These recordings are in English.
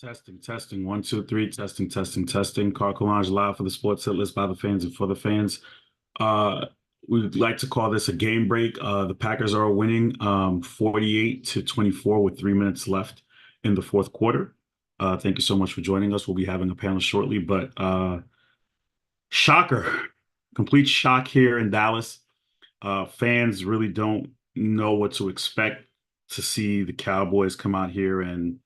Testing, testing. One, two, three. Testing, testing, testing. Car Collage live for the sports hit list by the fans and for the fans. Uh, we'd like to call this a game break. The Packers are winning 48-24 with 3 minutes left in the fourth quarter. Thank you so much for joining us. We'll be having a panel shortly, but shocker, complete shock here in Dallas. Fans really don't know what to expect to see the Cowboys come out here and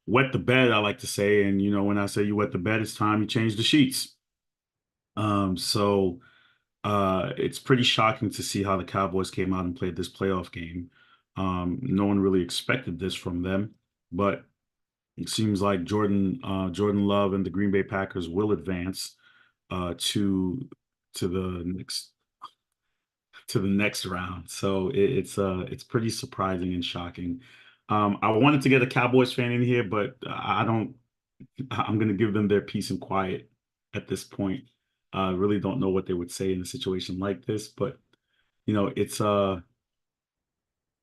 wet the bed, I like to say. And when I say you wet the bed, it's time you change the sheets. So it's pretty shocking to see how the Cowboys came out and played this playoff game. No one really expected this from them, but it seems like Jordan Love and the Green Bay Packers will advance to the next round. So it's pretty surprising and shocking. I wanted to get a Cowboys fan in here, but I don't. I'm going to give them their peace and quiet at this point. I really don't know what they would say in a situation like this, but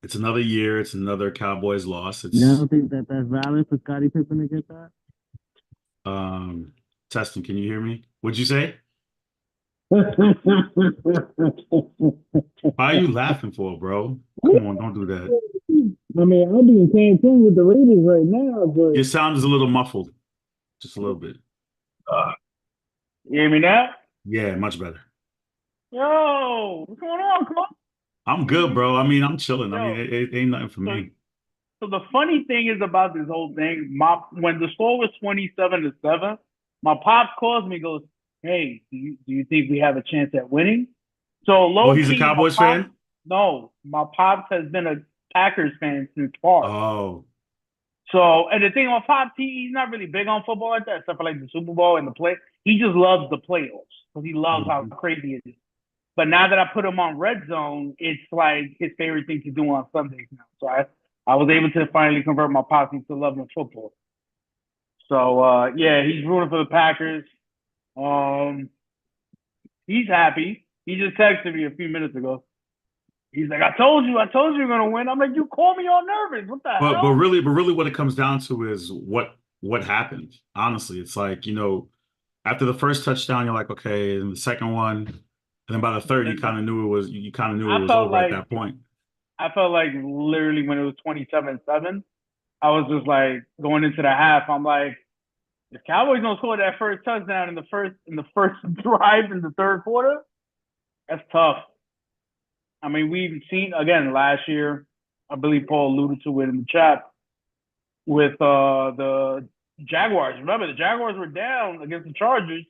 it's another year. It's another Cowboys loss. You It's don't think that that's valid for Scottie Pippen to get that? um testing. Can you hear me? What'd you say? Why are you laughing for, bro? Come on, don't do that. I mean, I'll be paying attention with the Raiders right now, but Your sound is a little muffled, just a little bit. Uh, you hear me now? Yeah, much better. Yo, what's going on? Come on. I'm good, bro. I mean, I'm chilling. I mean, Yo, it ain't nothing for so me. so the funny thing is about this whole thing, my when the score was 27-7, my pops calls me, goes, "Hey, do you think we have a chance at winning?" So Oh, low he's a key, my Cowboys pops, fan? no, my pops has been a Packers fan since birth. Oh, So, and the thing on Pop, he's not really big on football like that, except for like the Super Bowl and the play. He just loves the playoffs because he loves how mhm. crazy it is. But now that I put him on Red Zone, it's like his favorite thing to do on Sundays now. So I was able to finally convert my posse to loving football. So yeah, he's rooting for the Packers. Um, he's happy. He just texted me a few minutes ago. He's like, I told you you're gonna win. I'm like, you call me all nervous. What the But hell? really, what it comes down to is what happened. Honestly, it's like after the first touchdown, you're like, okay, and the second one, and then by the third, you kind Listen, of knew it was you kind of knew it I was felt over at like that point. I felt like literally when it was 27-7, I was just like going into the half. I'm like, the Cowboys don't score that first touchdown in the first drive in the third quarter. That's tough. I mean, we've seen again last year. I believe Paul alluded to it in the chat with the Jaguars. Remember, the Jaguars were down against the Chargers,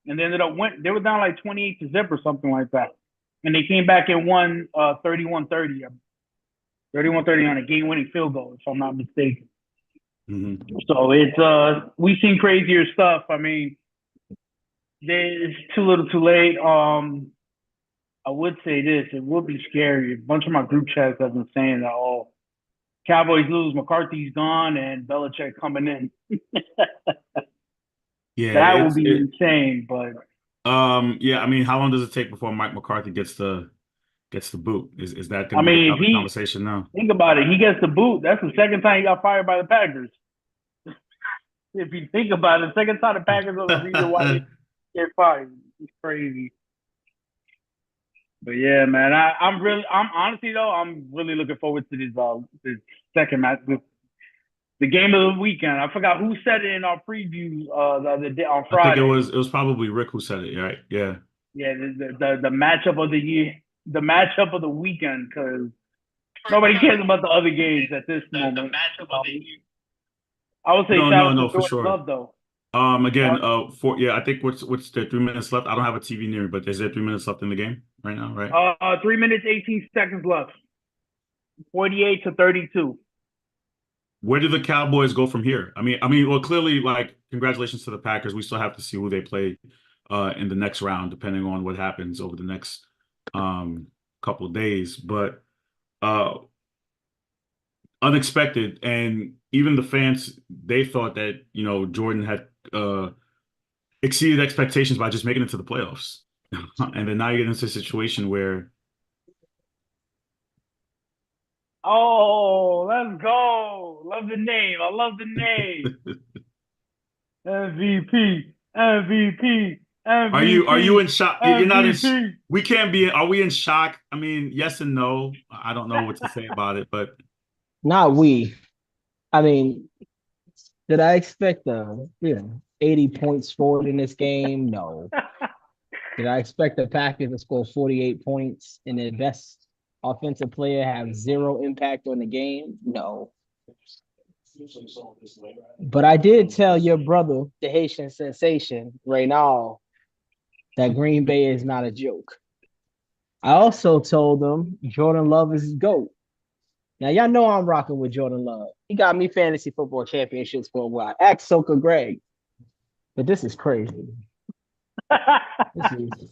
and they ended up went. They were down like 28-0 or something like that, and they came back and won 31-30, 31-30 on a game-winning field goal, if I'm not mistaken. Hmm. So it's we've seen crazier stuff. I mean, it's too little, too late. I would say this: it would be scary. A bunch of my group chats have been saying that, oh, Cowboys lose, McCarthy's gone, and Belichick coming in. Yeah, That would be insane. But yeah. I mean, how long does it take before Mike McCarthy gets the boot? Is that I going to be the mean, if he conversation now? think about it, he gets the boot. That's the second time he got fired by the Packers. If you think about it, the second time the Packers are the reason why he get fired. It's crazy. But yeah, man, I'm honestly though, I'm really looking forward to this second match, the game of the weekend. I forgot who said it in our preview the other day on I think it Friday. was it was probably Rick who said it, right? Yeah. Yeah, the matchup of the year, the matchup of the weekend, because nobody cares about the other games at this moment. I would say No, shout no, out to no, for Jordan sure. Love though. Again, Uh, for yeah, I think what's there 3 minutes left? I don't have a TV near me, but is there 3 minutes left in the game right now, right? 3 minutes 18 seconds left. 48-32. Where do the Cowboys go from here? I mean, well, clearly, like, congratulations to the Packers. We still have to see who they play in the next round, depending on what happens over the next um couple of days. But uh unexpected, and even the fans, they thought that, Jordan had exceeded expectations by just making it to the playoffs. And then now you get into a situation where Oh, let's go. Love the name. I love the name. MVP, MVP, Are you MVP, in shock? You're not in. MVP. We can't be. Are we in shock? I mean, yes and no. I don't know what to say about it, but Not we. I mean, did I expect 80 points scored in this game? No. Did I expect the Packers to score 48 points and their best offensive player have zero impact on the game? No. But I did tell your brother, the Haitian sensation, Reynal, that Green Bay is not a joke. I also told them Jordan Love is his GOAT. Now, y'all know I'm rocking with Jordan Love. He got me fantasy football championships for a while. Ask Soka Greg. But this is crazy. This is,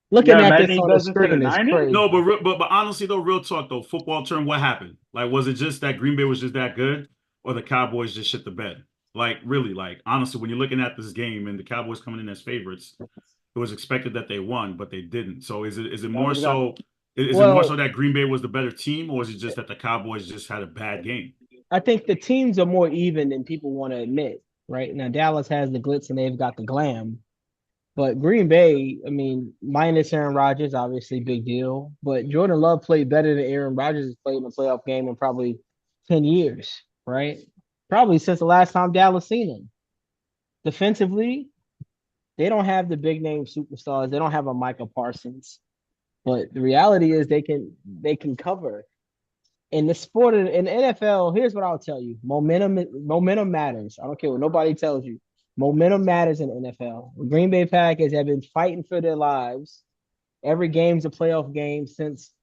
looking Yeah, at imagine this he on the does this to the screen is Niners? crazy. no. But honestly though, real talk though, football term, what happened? Like, was it just that Green Bay was just that good, or the Cowboys just shit the bed? Like, really, like honestly, when you're looking at this game and the Cowboys coming in as favorites, it was expected that they won, but they didn't. So is it more so? Is it more so Well, that Green Bay was the better team, or is it just that the Cowboys just had a bad game? I think the teams are more even than people want to admit, right? Now, Dallas has the glitz and they've got the glam. But Green Bay, I mean, minus Aaron Rodgers, obviously big deal. But Jordan Love played better than Aaron Rodgers has played in a playoff game in probably 10 years, right? Probably since the last time Dallas seen him. Defensively, they don't have the big name superstars. They don't have a Micah Parsons. But the reality is they can cover. In the sport in the NFL, here's what I'll tell you. Momentum matters. I don't care what nobody tells you. Momentum matters in the NFL. The Green Bay Packers have been fighting for their lives. Every game's a playoff game since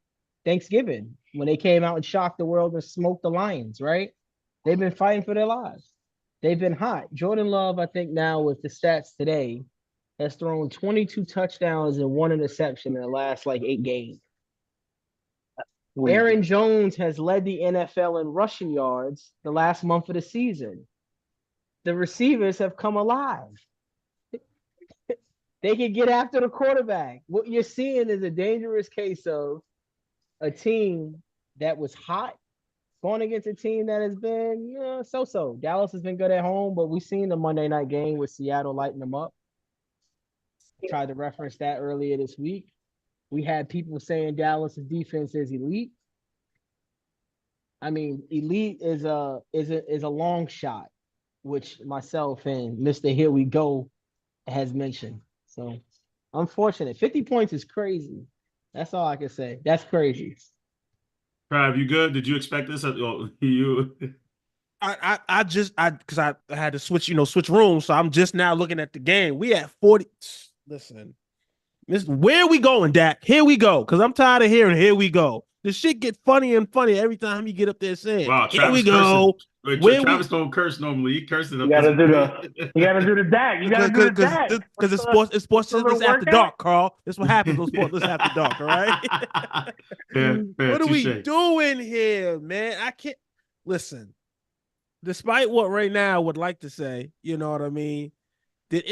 Thanksgiving when they came out and shocked the world and smoked the Lions, right? They've been fighting for their lives. They've been hot. Jordan Love, I think now with the stats today, has thrown 22 touchdowns and one interception in the last like 8 games. Aaron Jones has led the NFL in rushing yards the last month of the season. The receivers have come alive. They can get after the quarterback. What you're seeing is a dangerous case of a team that was hot going against a team that has been so-so. Dallas has been good at home, but we've seen the Monday night game with Seattle lighting them up. Tried to reference that earlier this week. We had people saying Dallas' defense is elite. I mean, elite is a long shot, which myself and Mr. Here We Go has mentioned. So unfortunate. 50 points is crazy. That's all I can say. That's crazy. Trav, you good? Did you expect this? You Because I had to switch rooms, so I'm just now looking at the game. We at 40. Listen, where are we going, Dak? Here we go. Because I'm tired of hearing "here we go." The shit get funny and funny every time you get up there saying, wow, "Here Travis we go." Travis don't curse normally. He cursing up. You gotta do the Dak. You gotta do the Dak. Because it's sports a little this after workout? dark, Carl. That's what happens on sports this after dark. All right. What are we doing here, man? I can't listen. Despite what right now would like to say, you know what I mean? Did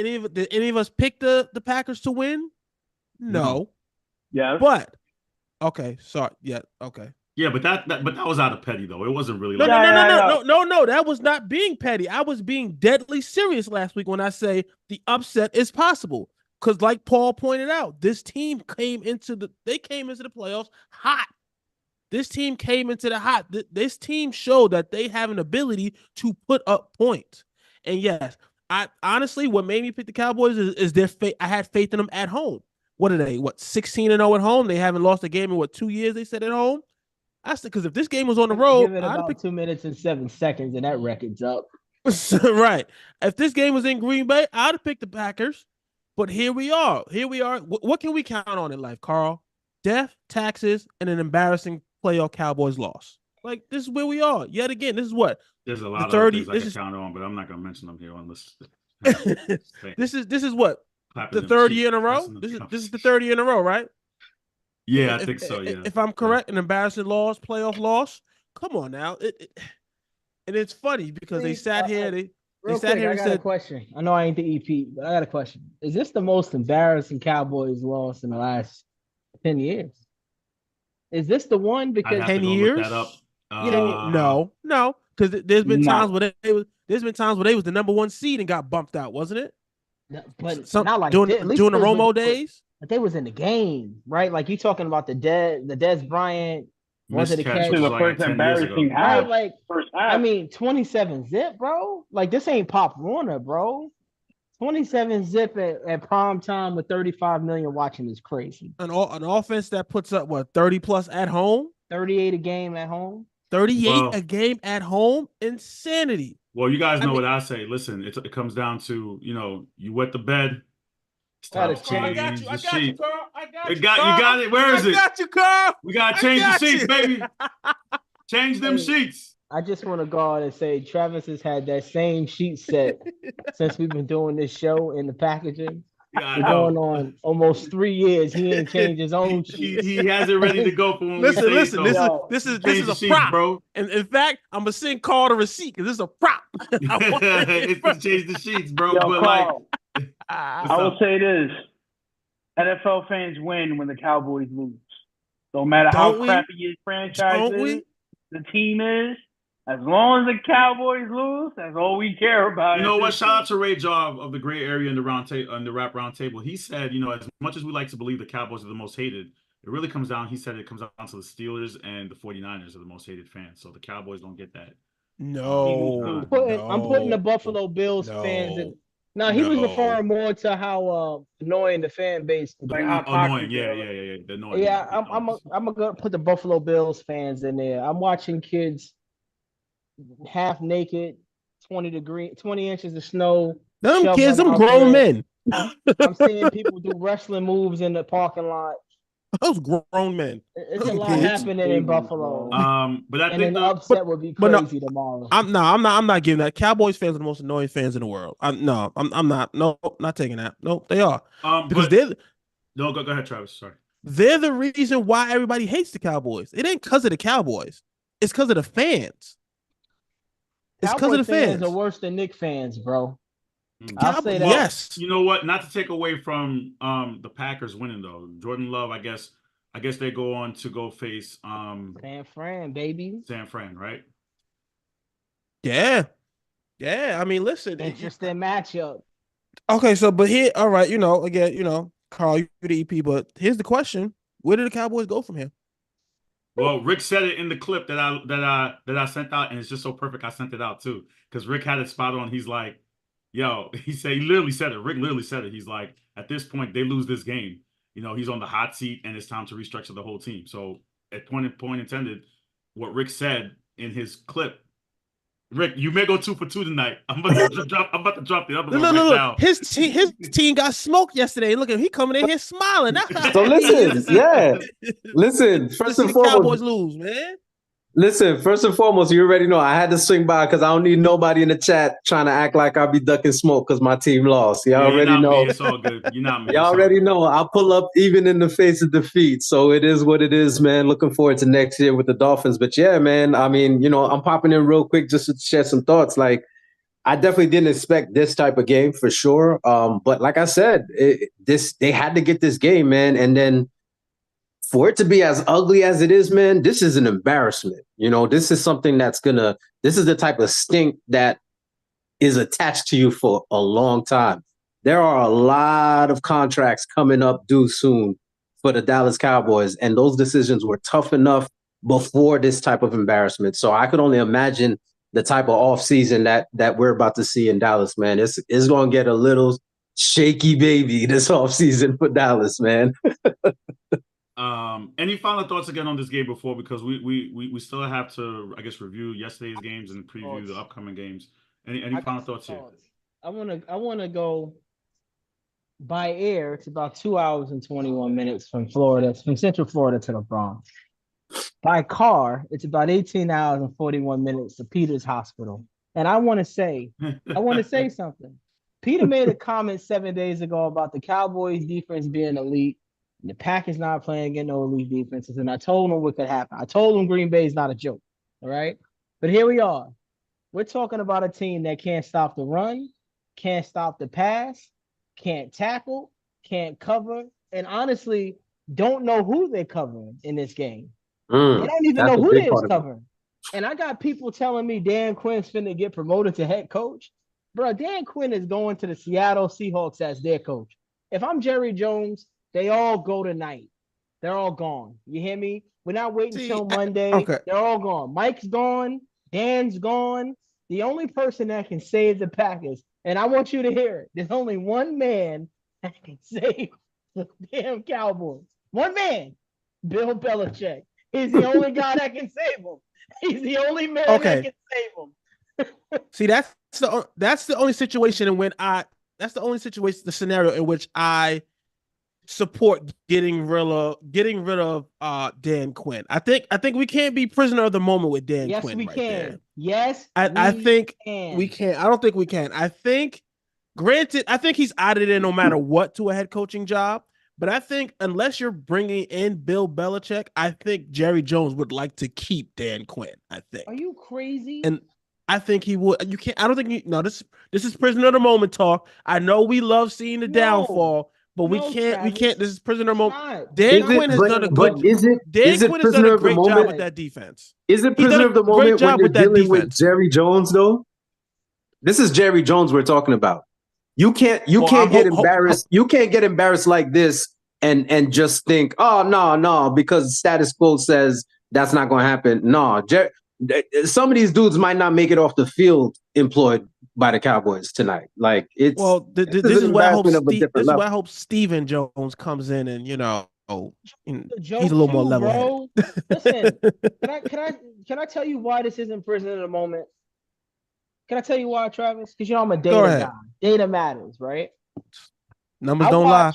any of us pick the Packers to win? No. Yes. But okay, sorry. Yeah, okay. Yeah, but that was out of petty though. It wasn't really No, like no. That was not being petty. I was being deadly serious last week when I say the upset is possible. Because like Paul pointed out, this team came into the playoffs hot. This team came into the hot. This team showed that they have an ability to put up points. And yes, I honestly, what made me pick the Cowboys is their faith. I had faith in them at home. What are they? 16-0 at home? They haven't lost a game in 2 years? They said at home. I said because if this game was on the road, Give it about 2 minutes and 7 seconds, and that record's up. Right. If this game was in Green Bay, I'd have picked the Packers. But here we are. What can we count on in life, Carl? Death, taxes, and an embarrassing playoff Cowboys loss. Like, this is where we are. Yet again, this is what? There's a lot of other things I can count on, but I'm not going to mention them here on this. This is what? The third year in a row? This is the third year in a row, right? Yeah, I think so, yeah. If I'm correct, an embarrassing loss, playoff loss. Come on now. And it's funny because they sat here, they sat here and said, I got a question. I know I ain't the EP, but I got a question. Is this the most embarrassing Cowboys loss in the last 10 years? Is this the one? Because 10 years? No, because there's been No. times where they was the number one seed and got bumped out, wasn't it? But Some not like during that. At least during the they was Romo with- days. But they was in the game, right? Like you talking about the Des Bryant. Was it a Missed catch? catch This was is the like first 10 years ago. embarrassing half. Right, like First half. I mean, 27 zip, bro. Like this ain't Pop Warner, bro. 27 zip at prime time with 35 million watching is crazy. An offense that puts up what 30 plus at home, 38 a game at home. 38 Well- a game at home, insanity. Well, you guys I know mean- what I say. Listen, it comes down to, you wet the bed. It's Gotta time to change. change the sheet. Carl. I got You got it. Where is I it? got you, Carl. We gotta I change the got sheets, you. baby. Change them Hey. sheets. I just want to go out and say Travis has had that same sheet set since we've been doing this show in the packaging. Yeah, I We're know. going on almost 3 years. He ain't changed his own sheet. He has it ready to go for when Listen, we say listen. so. This is Change the a sheets, prop, bro. And in fact, I'm gonna send Carl the receipt because this is a prop. I want it. It's to change the sheets, bro. Yo, but like, Carl, Ah, I will say this. NFL fans win when the Cowboys lose. No matter how Don't we? crappy your franchise Don't is, we? the team is, as long as the Cowboys lose, that's all we care about. you know what? Shout out to Ray Job of the Gray Area in the Rap Round Table. He said, as much as we like to believe the Cowboys are the most hated, it really comes down. He said it comes down to the Steelers and the 49ers are the most hated fans. So the Cowboys don't get that. no, I'm putting the Buffalo Bills fans in. No, he was No. referring more to how annoying the fan base. Like how Annoying, toxic yeah. they are. The annoying. Yeah, yeah, I'm gonna put the Buffalo Bills fans in there. I'm watching kids half naked, 20 inches of snow. them shoveling kids, them out grown there. men. I'm seeing people do wrestling moves in the parking lot. Those grown men. It's a Them lot kids. happening in Buffalo. But I And think an the upset would be but no, crazy tomorrow. I'm not giving that. Cowboys fans are the most annoying fans in the world. I'm not. No, not taking that. No, they are because but, no, go ahead, Travis. Sorry. they're the reason why everybody hates the Cowboys. It ain't because of the Cowboys. It's because of the fans. It's because of the fans. are worse than Knicks fans, bro. Mm. I'll say that. Yes. You know what? Not to take away from the Packers winning though. Jordan Love, I guess they go on to go face San Fran, baby. San Fran, right? Yeah. I mean, listen. Interesting matchup. Okay, so but here, all right, again, Carl, you're the EP, but here's the question: where do the Cowboys go from here? Well, Rick said it in the clip that I sent out, and it's just so perfect. I sent it out too because Rick had it spot on. He's like, "Yo," he literally said it. Rick literally said it. He's like, "At this point, they lose this game. He's on the hot seat, and it's time to restructure the whole team." So, at point intended, what Rick said in his clip. Rick, you may go 2 for 2 tonight. I'm about to drop the other one right now. His team got smoked yesterday. Look at him, he coming in here smiling. So listen. First and foremost, Cowboys lose, man. Listen, first and foremost, you already know I had to swing by because I don't need nobody in the chat trying to act like I'll be ducking smoke because my team lost. Y'all already know. Me. It's all good. You're not me. Y'all already know. I'll pull up even in the face of defeat. So it is what it is, man. Looking forward to next year with the Dolphins. But yeah, man, I mean, I'm popping in real quick just to share some thoughts. Like, I definitely didn't expect this type of game for sure. But like I said, they had to get this game, man. And then for it to be as ugly as it is, man, this is an embarrassment. This is something this is the type of stink that is attached to you for a long time. There are a lot of contracts coming up due soon for the Dallas Cowboys, and those decisions were tough enough before this type of embarrassment. So I could only imagine the type of offseason that we're about to see in Dallas, man. It's going to get a little shaky baby this offseason for Dallas, man. Any final thoughts again on this game before, because we still have to, I guess, review yesterday's games and preview the upcoming games. Any final thoughts here? I wanna go by air. It's about 2 hours and 21 minutes from Central Florida to the Bronx. By car, it's about 18 hours and 41 minutes to Peters Hospital. And I want to say something. Peter made a comment 7 days ago about the Cowboys defense being elite. And the Packers not playing against no elite defenses. And I told him what could happen. I told him Green Bay is not a joke. All right. But here we are. We're talking about a team that can't stop the run, can't stop the pass, can't tackle, can't cover, and honestly, don't know who they're covering in this game. They don't even know who they're covering. And I got people telling me Dan Quinn's finna get promoted to head coach. Bro, Dan Quinn is going to the Seattle Seahawks as their coach. If I'm Jerry Jones, they all go tonight. They're all gone. You hear me? We're not waiting till Monday. Okay. They're all gone. Mike's gone. Dan's gone. The only person that can save the Packers, and I want you to hear it, there's only one man that can save the damn Cowboys. One man, Bill Belichick. He's the only guy that can save them. He's the only man that can save them. See, that's the only situation the scenario in which I support getting rid of Dan Quinn. I think we can't be prisoner of the moment with Dan Quinn. Yes, we can. There. Yes, I think can. we can't. I don't think we can. I think he's out of there no matter what to a head coaching job. But I think unless you're bringing in Bill Belichick, I think Jerry Jones would like to keep Dan Quinn. I think. Are you crazy? And I think he would. You can't. I don't think. This is prisoner of the moment talk. I know we love seeing the downfall, but we can't. Travis, we can't. This is prisoner of the moment. not. Dan Quinn has done a good. But is it done a great job moment? with that defense. Is it prisoner of the moment when you're dealing with Jerry Jones though? This is Jerry Jones we're talking about. You can't get embarrassed. You can't get embarrassed like this and just think, oh no, because status quo says that's not going to happen. No, some of these dudes might not make it off the field employed by the Cowboys tonight. Like it's this is where I hope Stephen Jones comes in and he's a little more level. Listen, can I tell you why this isn't prisoner of the moment? Can I tell you why, Travis? Because I'm a data guy. Data matters, right? Numbers don't lie.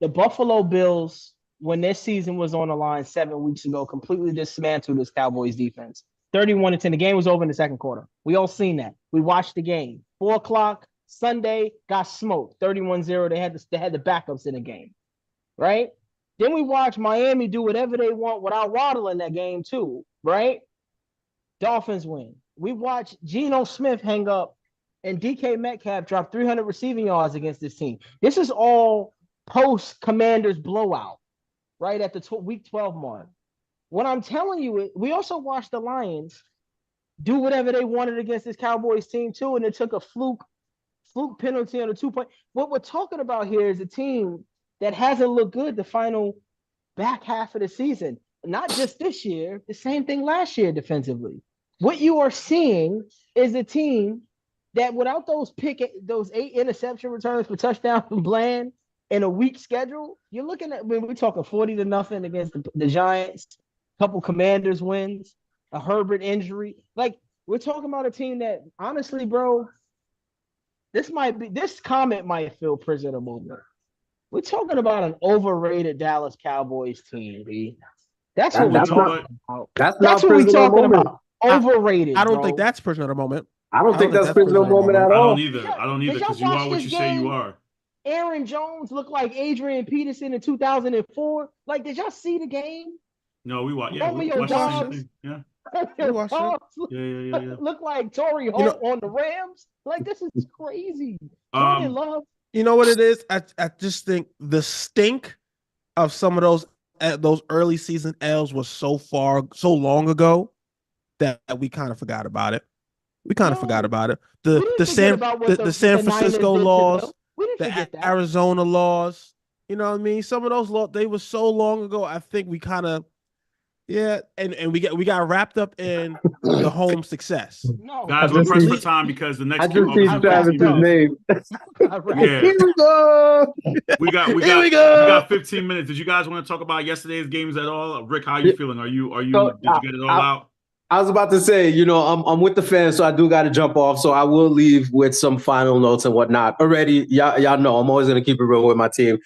The Buffalo Bills, when their season was on the line 7 weeks ago, completely dismantled this Cowboys defense. 31-10. The game was over in the second quarter. We all seen that. We watched the game. 4:00 Sunday, got smoked. 31-0. They had the backups in the game, right? Then we watched Miami do whatever they want without Waddle in that game too, right? Dolphins win. We watched Geno Smith hang up and DK Metcalf drop 300 receiving yards against this team. This is all post-Commanders blowout, right at the week 12 mark. What I'm telling you, we also watched the Lions do whatever they wanted against this Cowboys team too, and it took a fluke penalty on a 2-point. What we're talking about here is a team that hasn't looked good the final back half of the season. Not just this year, the same thing last year defensively. What you are seeing is a team that without those 8 interception returns for touchdown from Bland in a weak schedule, you're looking at, we're talking 40-0 against the Giants, a couple Commanders wins, a Herbert injury. Like, we're talking about a team that, honestly, bro, this comment might feel prisoner of the moment. We're talking about an overrated Dallas Cowboys team, B. That's what we're talking about. That's what we're talking about. Overrated. I don't think that's prisoner of the moment. I don't think that's prisoner of the moment at all. I don't either because you are what you say you are. Aaron Jones looked like Adrian Peterson in 2004. Like, did y'all see the game? No, we watched. Yeah, we watched the same thing. Yeah. Look like Torrey Holt on the Rams. Like, this is crazy. Love. You know what it is? I just think the stink of some of those early season L's was so long ago that we kind of forgot about it. Forgot about it. The San Francisco laws, the Arizona laws. You know what I mean? Some of those laws, they were so long ago. I think we kind of, and we got wrapped up in the home success. No, guys, we're pressed for time because the next. I just see Travis's name. Yeah. Here we go. We got 15 minutes. Did you guys want to talk about yesterday's games at all? Rick, how are you feeling? Did you get it all out? I was about to say, I'm with the fans, so I do got to jump off. So I will leave with some final notes and whatnot. Already, y'all know I'm always going to keep it real with my team.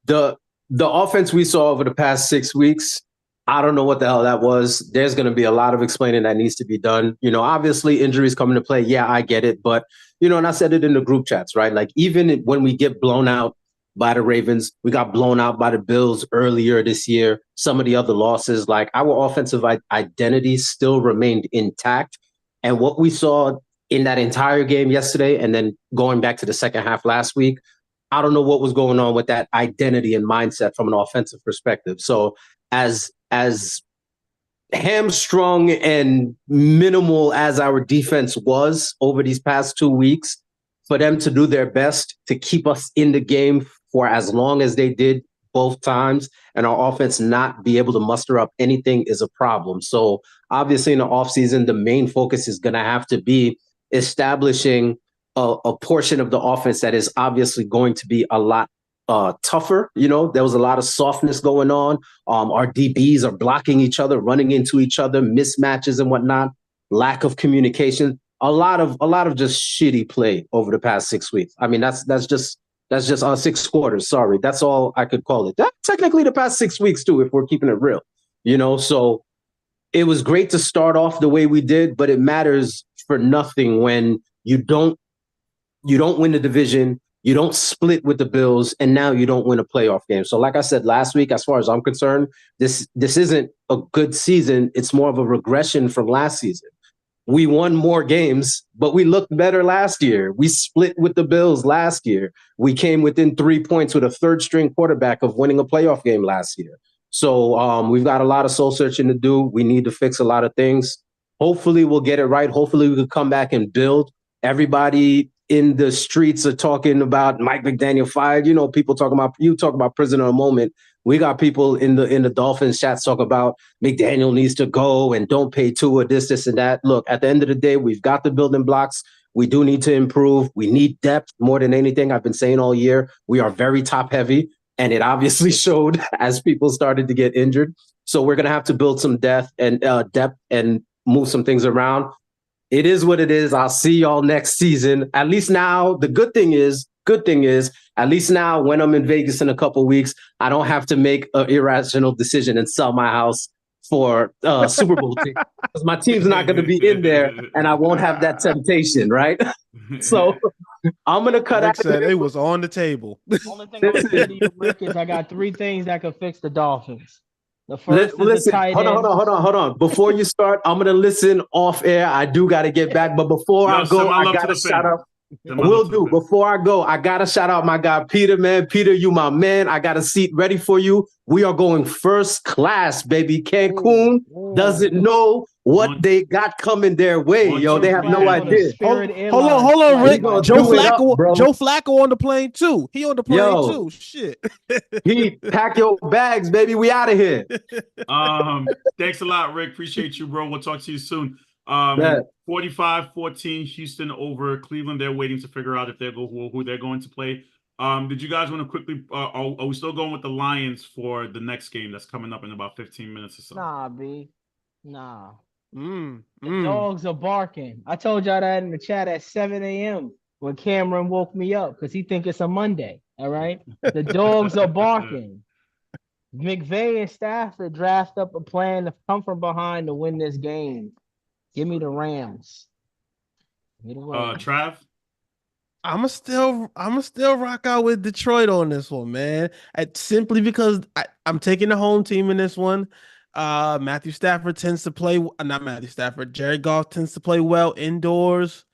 The offense we saw over the past 6 weeks, I don't know what the hell that was. There's going to be a lot of explaining that needs to be done. Obviously injuries come into play. Yeah, I get it. But, and I said it in the group chats, right? Like, even when we get blown out by the Ravens, we got blown out by the Bills earlier this year. Some of the other losses, like, our offensive identity still remained intact. And what we saw in that entire game yesterday, and then going back to the second half last week, I don't know what was going on with that identity and mindset from an offensive perspective. So as hamstrung and minimal as our defense was over these past 2 weeks, for them to do their best to keep us in the game for as long as they did both times, and our offense not be able to muster up anything is a problem. So obviously in the offseason, the main focus is going to have to be establishing a portion of the offense that is obviously going to be a lot tougher. There was a lot of softness going on. Our DBs are blocking each other, running into each other, mismatches and whatnot, lack of communication, a lot of just shitty play over the past 6 weeks. I mean, that's just 6 quarters. Sorry, that's all I could call it. That technically the past 6 weeks too, if we're keeping it real. So it was great to start off the way we did, but it matters for nothing when you don't win the division, you don't split with the Bills, and now you don't win a playoff game. So like I said last week, as far as I'm concerned, this isn't a good season. It's more of a regression from last season. We won more games, but we looked better last year. We split with the Bills last year. We came within 3 points with a third-string quarterback of winning a playoff game last year. So we've got a lot of soul searching to do. We need to fix a lot of things. Hopefully we'll get it right. Hopefully we can come back and build. Everybody in the streets are talking about Mike McDaniel fired. People talk about prisoner of the moment. We got people in the Dolphins chats talk about McDaniel needs to go and don't pay Tua, this, and that. Look, at the end of the day, we've got the building blocks. We do need to improve. We need depth more than anything. I've been saying all year, we are very top heavy, and it obviously showed as people started to get injured. So we're going to have to build some depth and move some things around. It is what it is. I'll see y'all next season. At least now, the good thing is, at least now when I'm in Vegas in a couple of weeks, I don't have to make an irrational decision and sell my house for Super Bowl team, because my team's not going to be in there, and I won't have that temptation, right? So I'm going to cut Rick out. Said it was on the table. Only thing I'm gonna say to you, Rick, is I got 3 things that could fix the Dolphins. The first is the tight end. Hold on. Before you start, I'm going to listen off air. I do got to get back. But before I go, I got to shout out. Will do. Before I go, I got to shout out my guy, Peter, man. Peter, you my man. I got a seat ready for you. We are going first class, baby. Cancun doesn't know what they got coming their way, yo. They have no idea. Hold on, Rick. Joe Flacco on the plane too. He on the plane too. Shit. He pack your bags, baby. We out of here. Thanks a lot, Rick. Appreciate you, bro. We'll talk to you soon. 45-14 Houston over Cleveland. They're waiting to figure out if who they're going to play. Did you guys want to quickly are we still going with the Lions for the next game that's coming up in about 15 minutes or so? Nah, B. Nah. The dogs are barking. I told y'all that in the chat at 7 a.m. when Cameron woke me up because he think it's a Monday. All right. The dogs are barking. McVay and Stafford draft up a plan to come from behind to win this game. Give me the Rams. Trav? I'ma still rock out with Detroit on this one, man. Simply because I'm taking the home team in this one. Matthew Stafford tends to play, not Matthew Stafford, Jared Goff tends to play well indoors.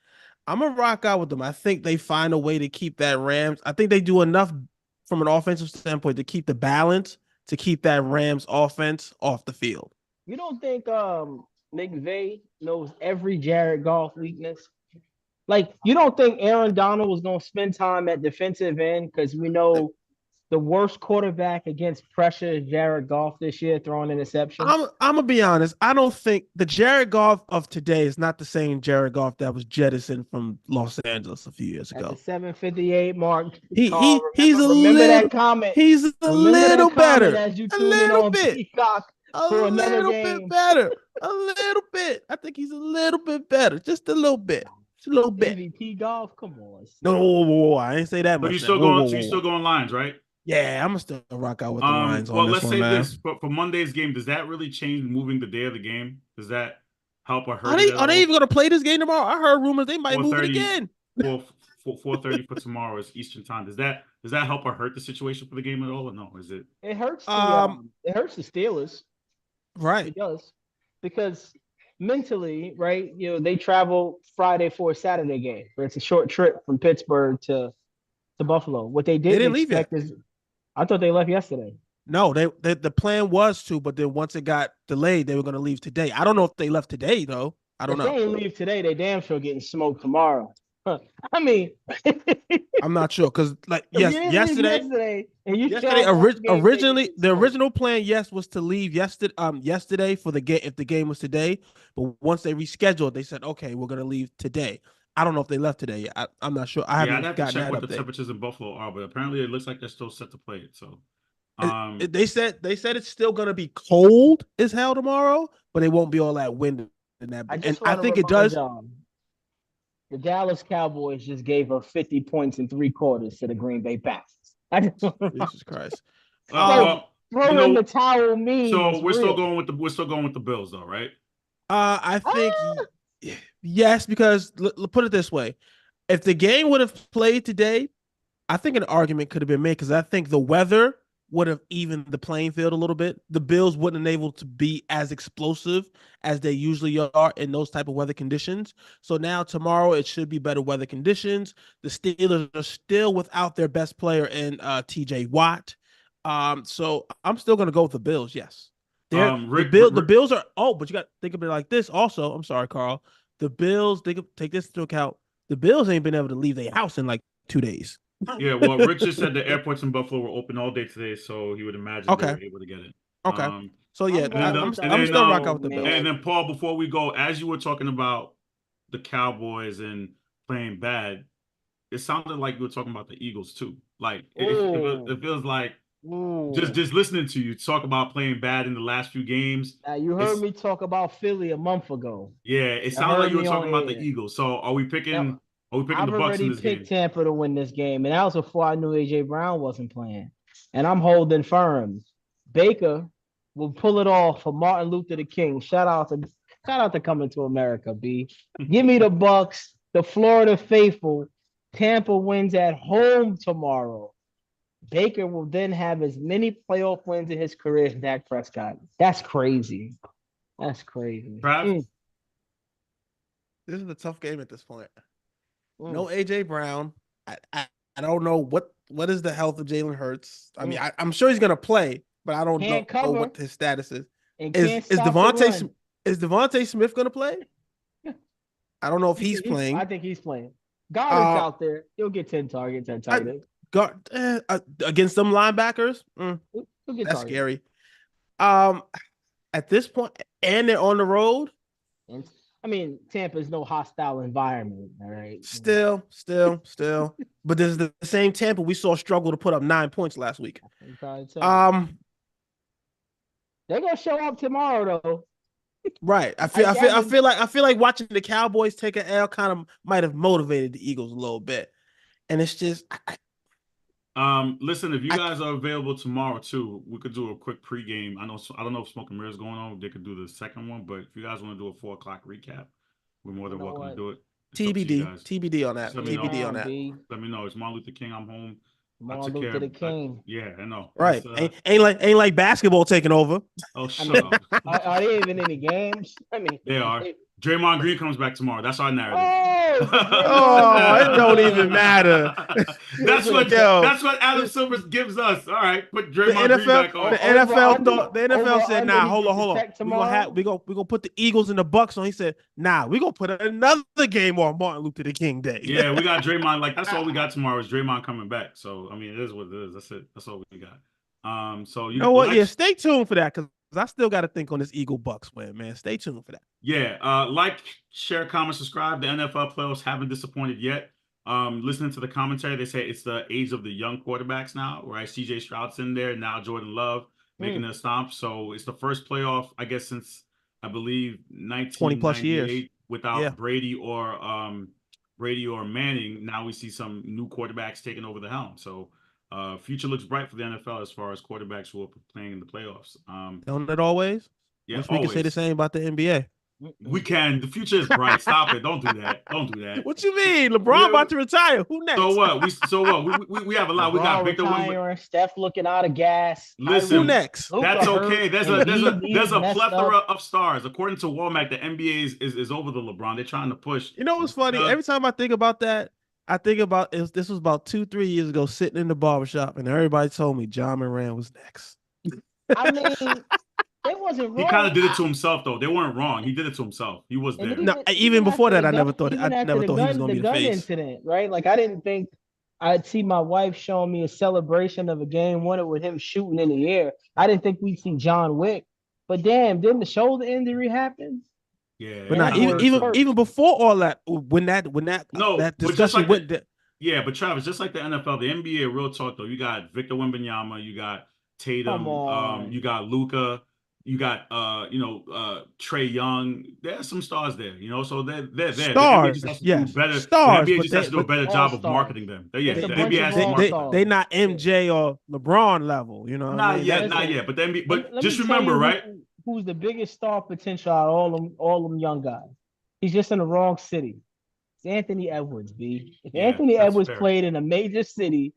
I'm gonna rock out with them. I think they find a way to keep that Rams. I think they do enough from an offensive standpoint to keep the balance, to keep that Rams offense off the field. You don't think McVay knows every Jared Goff weakness? Like, you don't think Aaron Donald was going to spend time at defensive end because we know the worst quarterback against pressure is Jared Goff this year, throwing interceptions? I'm going to be honest. I don't think the Jared Goff of today is not the same Jared Goff that was jettisoned from Los Angeles a few years ago. At the 7:58 mark. He's remember that comment. He's a little better. As you a little bit. Peacock for another game. Bit better. A little bit. I think he's a little bit better. Just a little bit. Just a little bit. MVP golf? Come on. No, I ain't say that much. But you're still going Lions, right? Yeah, I'm gonna still rock out with the Lions on this let's one, say man. this for Monday's game. Does that really change moving the day of the game? Does that help or hurt? Are they even gonna play this game tomorrow? I heard rumors they might move it again. 4:30 for tomorrow is Eastern time. Does that help or hurt the situation for the game at all, or no? Is it? It hurts. It hurts the Steelers. Right. It does, because mentally, right? You know, they travel Friday for a Saturday game, but it's a short trip from Pittsburgh to Buffalo. What they didn't leave yet. expect is, I thought they left yesterday. No, the plan was to, but then once it got delayed, they were going to leave today. I don't know if they left today though. I don't If know. they ain't leave today, they damn sure getting smoked tomorrow. I mean, I'm not sure because like if yes, you didn't leave yesterday and you yesterday show up on the game day, originally you get the smoked. original plan was to leave yesterday for the game if the game was today, but once they rescheduled, they said okay, we're going to leave today. I don't know if they left today. I'm not sure. I Yeah, I'd haven't have to gotten check that what the update. temperatures in Buffalo are, but apparently it looks like they're still set to play it. So, They said it's still gonna be cold as hell tomorrow, but it won't be all that wind and that. I And just I want to think it remind does. y'all, the Dallas Cowboys just gave up 50 points in 3 quarters to the Green Bay Packers. I just want to Jesus Christ. well, throw you know, in the towel meme. so is we're still real. going with the Bills though, right? I think yes, because put it this way: if the game would have played today, I think an argument could have been made because I think the weather would have evened the playing field a little bit. The Bills wouldn't have been able to be as explosive as they usually are in those type of weather conditions. So now tomorrow it should be better weather conditions. The Steelers are still without their best player in TJ Watt. So I'm still going to go with the Bills. Yes. The Bills are but you got to think of it like this also. I'm sorry, Carl. The Bills, they could take this into account. The Bills ain't been able to leave their house in like 2 days. Yeah, well, Rick just said the airports in Buffalo were open all day today, so he would imagine they were able to get it. Okay. So yeah, I'm still rock out with the Bills. And then Paul, before we go, as you were talking about the Cowboys and playing bad, it sounded like you were talking about the Eagles too. Like it feels like just listening to you talk about playing bad in the last few games. You heard me talk about Philly a month ago. Yeah, it sounded like you were talking about the Eagles. So are we picking? I've the Bucs already in this picked game? Tampa to win this game, and that was before I knew AJ Brown wasn't playing. And I'm holding firm. Baker will pull it off for Martin Luther King. Shout out to Coming to America, B. Give me the Bucs, the Florida faithful. Tampa wins at home tomorrow. Baker will then have as many playoff wins in his career as Dak Prescott. That's crazy. That's crazy. This is a tough game at this point. No AJ Brown. I don't know what is the health of Jalen Hurts. I mean, I'm sure he's gonna play, but I don't know what his status is. Is Devontae Smith gonna play? I don't know if he's playing. I think he's playing. Goddard's out there. He'll get 10 targets at tight end. Against some linebackers. That's scary. At this point, and they're on the road. I mean, Tampa's no hostile environment, all right? Still. But this is the same Tampa we saw struggle to put up 9 points last week. They're gonna show up tomorrow, though. Right. I feel like watching the Cowboys take an L kind of might have motivated the Eagles a little bit. And it's just listen, if you guys are available tomorrow too, we could do a quick pregame. I don't know if Smoke and Mirror's going on. They could do the second one, but if you guys want to do a 4 o'clock recap, we're more than welcome to do it. TBD on that. TBD on that. Let me know. It's Martin Luther King. I'm home. Martin Luther King. Yeah, I know. Right. Ain't like basketball taking over. Oh, shut up. Are they even in any games? I mean, they are. Draymond Green comes back tomorrow. That's our narrative. It don't even matter. That's what Adam Silver gives us. All right, put Draymond Green back on. The NFL said, "Nah, hold on. We gonna put the Eagles and the Bucks on." He said, "Nah, we gonna put another game on Martin Luther King Day." Yeah, we got Draymond. Like that's all we got tomorrow is Draymond coming back. So I mean, it is what it is. That's it. That's all we got. So you know what? Yeah, stay tuned for that because I still got to think on this Eagle Bucks win, man. Stay tuned for that. Yeah, like, share, comment, subscribe. The NFL playoffs haven't disappointed yet. Listening to the commentary, they say it's the age of the young quarterbacks now, right? CJ Stroud's in there now. Jordan Love making a stomp. So it's the first playoff, I guess, since I believe 20 plus years without Brady or Manning. Now we see some new quarterbacks taking over the helm. So future looks bright for the NFL as far as quarterbacks who are playing in the playoffs. Don't it always? Yeah, we can say the same about the NBA. We can. The future is bright. Stop it. Don't do that. Don't do that. What you mean? LeBron about to retire. Who next? So what? We have a lot. We got Victor Wembanyama. Steph looking out of gas. Listen, who next? That's okay. There's a plethora of stars. According to Womack, the NBA is over the LeBron. They're trying to push. You know what's funny? Every time I think about that, I think about this was about 2-3 years ago, sitting in the barbershop, and everybody told me John Moran was next. I mean, they wasn't wrong. He kind of did it to himself, though. They weren't wrong. He did it to himself. He was And there. No, even before after that, I the never gun- thought even after he was the going to be the gun face. incident, right? Like I didn't think I'd see my wife showing me a celebration of a game winner with him shooting in the air. I didn't think we'd see John Wick, but damn, didn't the shoulder injury happen? Yeah. But Yeah, not that even boy even hurt. even before all that, when that No, that but just discussion like went. Yeah, but Travis, just like the NFL, the NBA, real talk though, you got Victor Wembanyama, you got Tatum, Come on. you got Luca, you got Trey Young. There's some stars there, so they're there. The NBA just has Stars, to do yes, better. stars, The NBA but just has to do a better all job of stars. marketing them. Yeah, It's the a bunch NBA of has to all market stars. them. they not MJ or LeBron level, you know. what I Not mean? yet, That- not yet. But the NBA, but Let just me tell remember, you right? who's the biggest star potential out of all them young guys? He's just in the wrong city. It's Anthony Edwards, B. If Yeah, Anthony that's Edwards fair. played in a major city,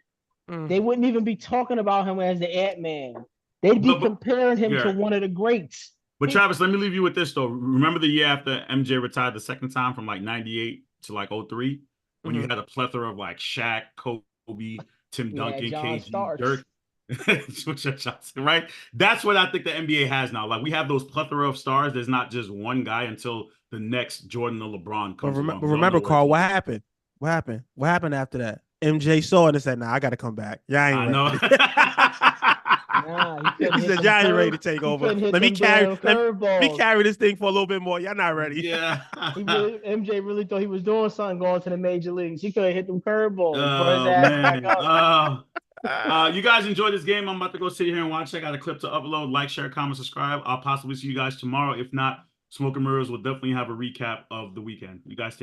Mm. they wouldn't even be talking about him as the Ant-Man. They'd be But- comparing him to yeah. one of the greats. But Travis, let me leave you with this though. Remember the year after MJ retired the second time from like 98 to like 03? When you Mhm. had a plethora of like Shaq, Kobe, Tim Yeah, Duncan, John KG, Starks. Dirk. Right? That's what I think the NBA has now. Like we have those plethora of stars. There's not just one guy until the next Jordan or LeBron But comes along. We all remember, know where Carl, it's what going. happened? What happened? What happened after that? MJ saw it and said, "Nah, I got to come back. Yeah, I ain't I ready." know. Nah, he couldn't He hit said, them "Y'all ain't curve- ready to take he over. couldn't hit Let me them carry. damn Let me curveballs. carry this thing for a little bit more. Y'all not ready." Yeah. MJ really thought he was doing something going to the major leagues. He couldn't hit them curveballs. Brought his Oh ass back man. up. You guys enjoy this game. I'm about to go sit here and watch. I got a clip to upload. Like, share, comment, subscribe. I'll possibly see you guys tomorrow. If not, Smoke and Mirrors will definitely have a recap of the weekend. You guys take